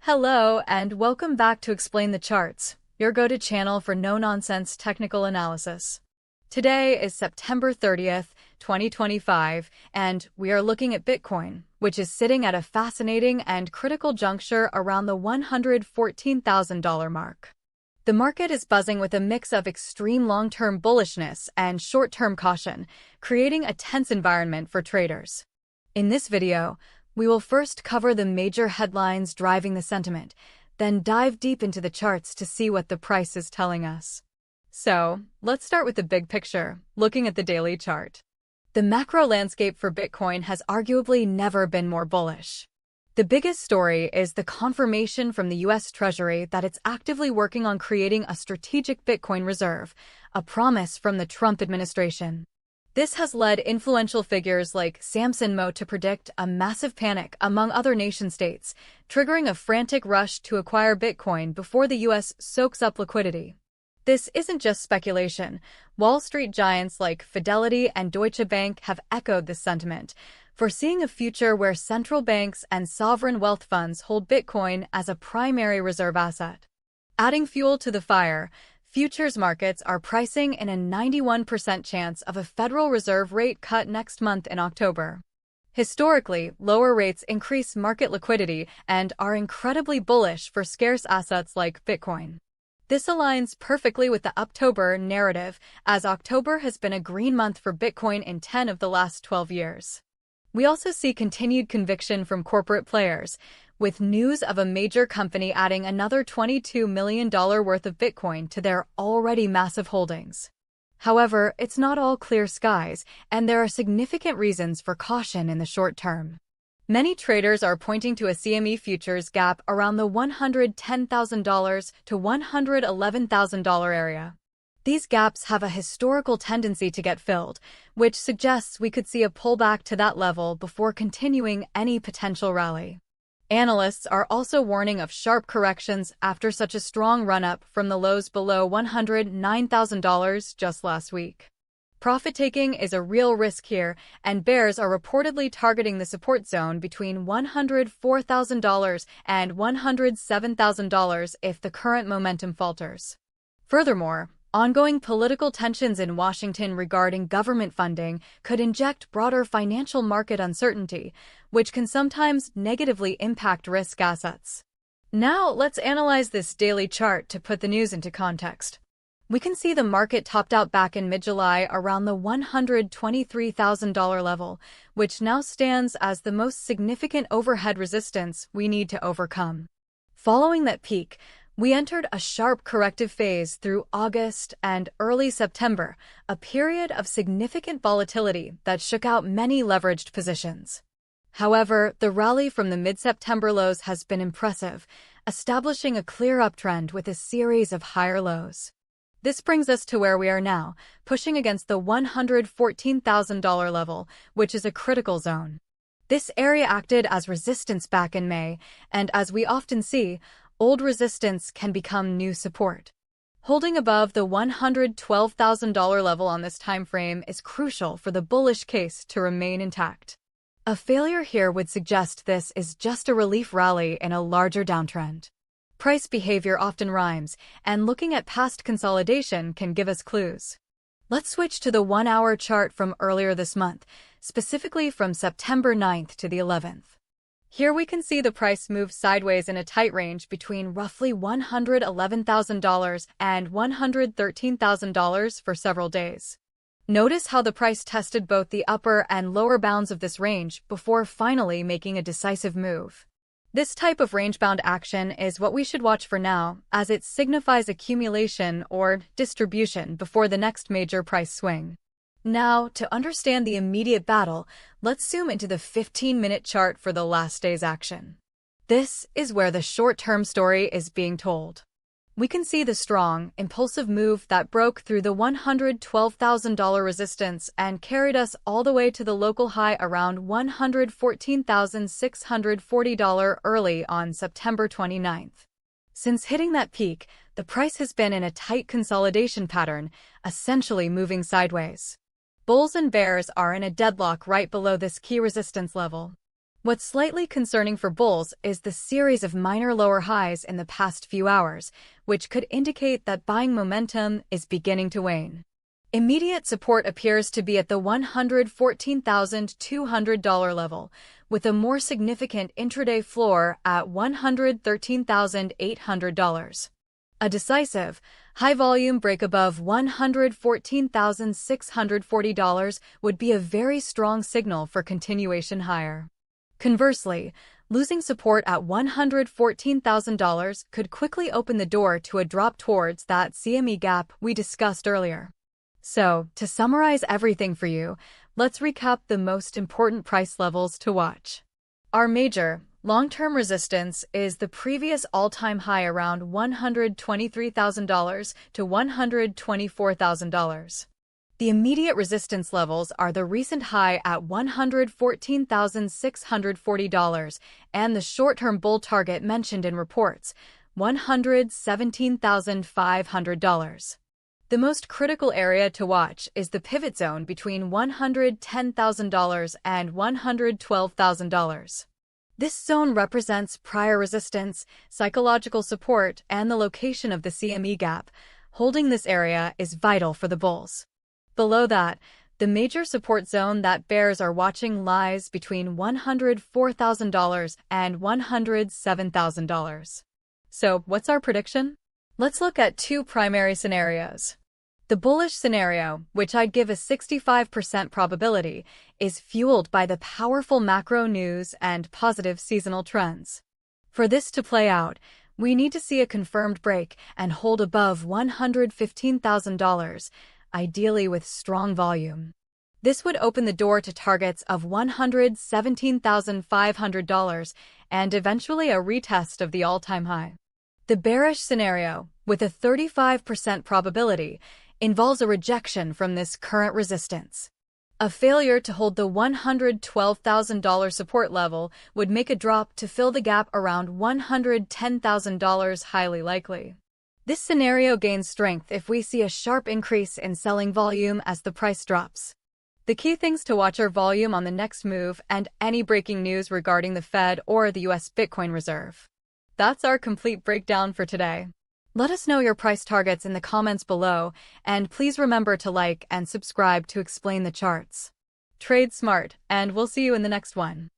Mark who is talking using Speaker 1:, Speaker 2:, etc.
Speaker 1: Hello, and welcome back to Explain the Charts, your go-to channel for no-nonsense technical analysis. Today is September 30th, 2025, and we are looking at Bitcoin, which is sitting at a fascinating and critical juncture around the $114,000 mark. The market is buzzing with a mix of extreme long-term bullishness and short-term caution, creating a tense environment for traders. In this video, we will first cover the major headlines driving the sentiment, then dive deep into the charts to see what the price is telling us. So, let's start with the big picture, looking at the daily chart. The macro landscape for Bitcoin has arguably never been more bullish. The biggest story is the confirmation from the US Treasury that it's actively working on creating a strategic Bitcoin reserve, a promise from the Trump administration. This has led influential figures like Samson Mow to predict a massive panic among other nation-states, triggering a frantic rush to acquire Bitcoin before the U.S. soaks up liquidity. This isn't just speculation. Wall Street giants like Fidelity and Deutsche Bank have echoed this sentiment, foreseeing a future where central banks and sovereign wealth funds hold Bitcoin as a primary reserve asset. Adding fuel to the fire, futures markets are pricing in a 91% chance of a Federal Reserve rate cut next month in October. Historically, lower rates increase market liquidity and are incredibly bullish for scarce assets like Bitcoin. This aligns perfectly with the October narrative, as October has been a green month for Bitcoin in 10 of the last 12 years. We also see continued conviction from corporate players, with news of a major company adding another $22 million worth of Bitcoin to their already massive holdings. However, it's not all clear skies, and there are significant reasons for caution in the short term. Many traders are pointing to a CME futures gap around the $110,000 to $111,000 area. These gaps have a historical tendency to get filled, which suggests we could see a pullback to that level before continuing any potential rally. Analysts are also warning of sharp corrections after such a strong run-up from the lows below $109,000 just last week. Profit-taking is a real risk here, and bears are reportedly targeting the support zone between $104,000 and $107,000 if the current momentum falters. Furthermore, ongoing political tensions in Washington regarding government funding could inject broader financial market uncertainty, which can sometimes negatively impact risk assets. Now, let's analyze this daily chart to put the news into context. We can see the market topped out back in mid-July around the $123,000 level, which now stands as the most significant overhead resistance we need to overcome. Following that peak, we entered a sharp corrective phase through August and early September, a period of significant volatility that shook out many leveraged positions. However, the rally from the mid-September lows has been impressive, establishing a clear uptrend with a series of higher lows. This brings us to where we are now, pushing against the $114,000 level, which is a critical zone. This area acted as resistance back in May, and as we often see, old resistance can become new support. Holding above the $112,000 level on this time frame is crucial for the bullish case to remain intact. A failure here would suggest this is just a relief rally in a larger downtrend. Price behavior often rhymes, and looking at past consolidation can give us clues. Let's switch to the 1-hour chart from earlier this month, specifically from September 9th to the 11th. Here we can see the price move sideways in a tight range between roughly $111,000 and $113,000 for several days. Notice how the price tested both the upper and lower bounds of this range before finally making a decisive move. This type of range-bound action is what we should watch for now, as it signifies accumulation or distribution before the next major price swing. Now, to understand the immediate battle, let's zoom into the 15-minute chart for the last day's action. This is where the short-term story is being told. We can see the strong, impulsive move that broke through the $112,000 resistance and carried us all the way to the local high around $114,640 early on September 29th. Since hitting that peak, the price has been in a tight consolidation pattern, essentially moving sideways. Bulls and bears are in a deadlock right below this key resistance level. What's slightly concerning for bulls is the series of minor lower highs in the past few hours, which could indicate that buying momentum is beginning to wane. Immediate support appears to be at the $114,200 level, with a more significant intraday floor at $113,800. A decisive, high-volume break above $114,640 would be a very strong signal for continuation higher. Conversely, losing support at $114,000 could quickly open the door to a drop towards that CME gap we discussed earlier. So, to summarize everything for you, let's recap the most important price levels to watch. Our major, long-term resistance is the previous all-time high around $123,000 to $124,000. The immediate resistance levels are the recent high at $114,640 and the short-term bull target mentioned in reports, $117,500. The most critical area to watch is the pivot zone between $110,000 and $112,000. This zone represents prior resistance, psychological support, and the location of the CME gap. Holding this area is vital for the bulls. Below that, the major support zone that bears are watching lies between $104,000 and $107,000. So, what's our prediction? Let's look at two primary scenarios. The bullish scenario, which I'd give a 65% probability, is fueled by the powerful macro news and positive seasonal trends. For this to play out, we need to see a confirmed break and hold above $115,000, ideally with strong volume. This would open the door to targets of $117,500 and eventually a retest of the all-time high. The bearish scenario, with a 35% probability, involves a rejection from this current resistance. A failure to hold the $112,000 support level would make a drop to fill the gap around $110,000 highly likely. This scenario gains strength if we see a sharp increase in selling volume as the price drops. The key things to watch are volume on the next move and any breaking news regarding the Fed or the US Bitcoin Reserve. That's our complete breakdown for today. Let us know your price targets in the comments below, and please remember to like and subscribe to explain the charts. Trade smart, and we'll see you in the next one.